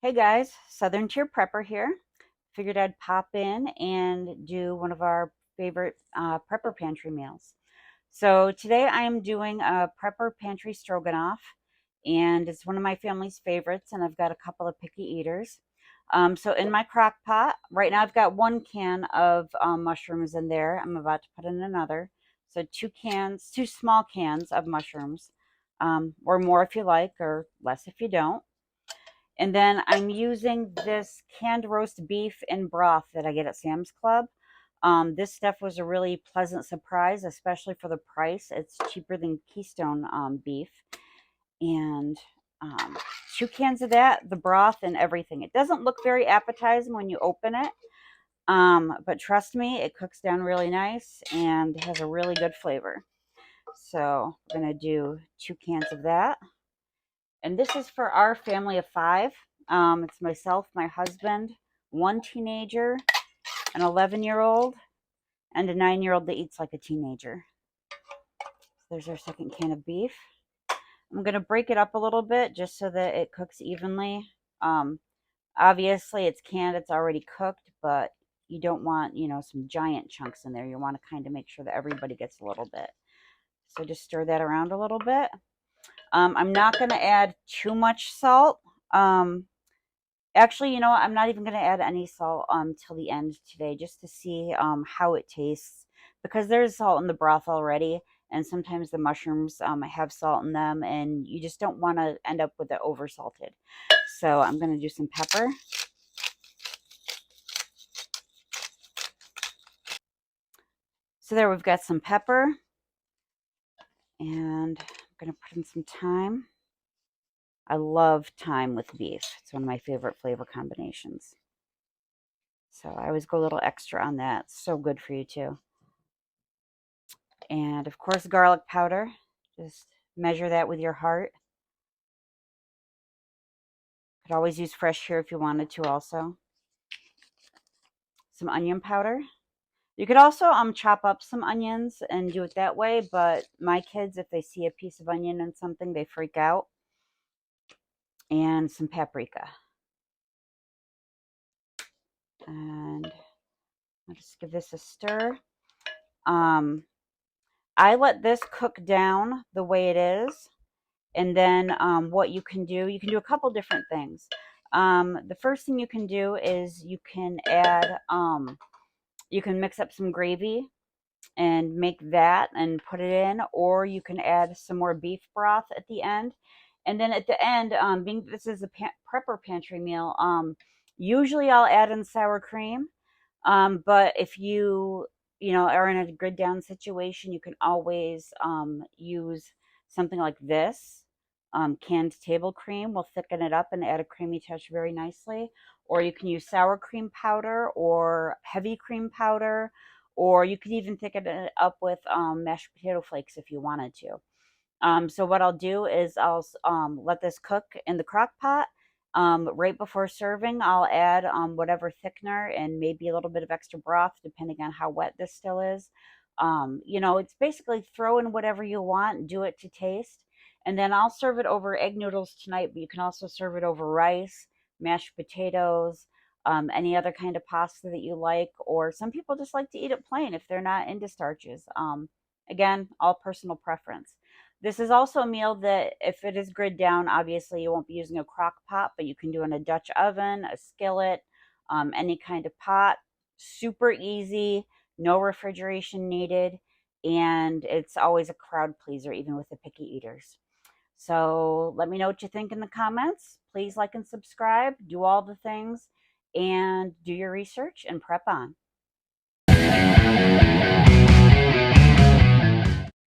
Hey guys, Southern Tier Prepper here. Figured I'd pop in and do one of our favorite prepper pantry meals. So today I am doing a prepper pantry stroganoff, and it's one of my family's favorites, and I've got a couple of picky eaters. So in my crock pot, right now I've got 1 can of mushrooms in there. I'm about to put in another. So 2 cans, 2 small cans of mushrooms, or more if you like, or less if you don't. And then I'm using this canned roast beef in broth that I get at Sam's Club. This stuff was a really pleasant surprise, especially for the price. It's cheaper than Keystone beef. And 2 cans of that, the broth and everything. It doesn't look very appetizing when you open it, but trust me, it cooks down really nice and has a really good flavor. So I'm going to do 2 cans of that. And this is for our family of 5. It's myself, my husband, 1 teenager, an 11-year-old, and a 9-year-old that eats like a teenager. So there's our second can of beef. I'm going to break it up a little bit just so that it cooks evenly. Obviously, it's canned, it's already cooked, but you don't want, some giant chunks in there. You want to kind of make sure that everybody gets a little bit. So just stir that around a little bit. I'm not going to add too much salt. Actually, I'm not even going to add any salt till the end today, just to see how it tastes, because there's salt in the broth already, and sometimes the mushrooms have salt in them, and you just don't want to end up with it over salted. So I'm going to do some pepper. So there, we've got some pepper, and I'm going to put in some thyme. I love thyme with beef. It's one of my favorite flavor combinations. So I always go a little extra on that. It's so good for you too. And of course, garlic powder. Just measure that with your heart. Could always use fresh here if you wanted to also. Some onion powder. You could also chop up some onions and do it that way, but my kids, if they see a piece of onion in something, they freak out. And some paprika. And I'll just give this a stir. I let this cook down the way it is. And then what you can do a couple different things. The first thing you can do is you can add, you can mix up some gravy and make that and put it in, or you can add some more beef broth at the end. And then at the end, being this is a prepper pantry meal, usually I'll add in sour cream. But if you are in a grid down situation, you can always use something like this. Canned table cream will thicken it up and add a creamy touch very nicely. Or you can use sour cream powder or heavy cream powder, or you could even thicken it up with mashed potato flakes if you wanted to. So what I'll do is I'll let this cook in the crock pot. Right before serving, I'll add whatever thickener and maybe a little bit of extra broth, depending on how wet this still is. It's basically throw in whatever you want, do it to taste. And then I'll serve it over egg noodles tonight, but you can also serve it over rice, mashed potatoes, any other kind of pasta that you like, or some people just like to eat it plain if they're not into starches. Again, all personal preference. This is also a meal that, if it is grid down, obviously you won't be using a crock pot, but you can do in a Dutch oven, a skillet, any kind of pot. Super easy, no refrigeration needed, and it's always a crowd pleaser, even with the picky eaters. So let me know what you think in the comments. Please like and subscribe, do all the things, and do your research and prep on.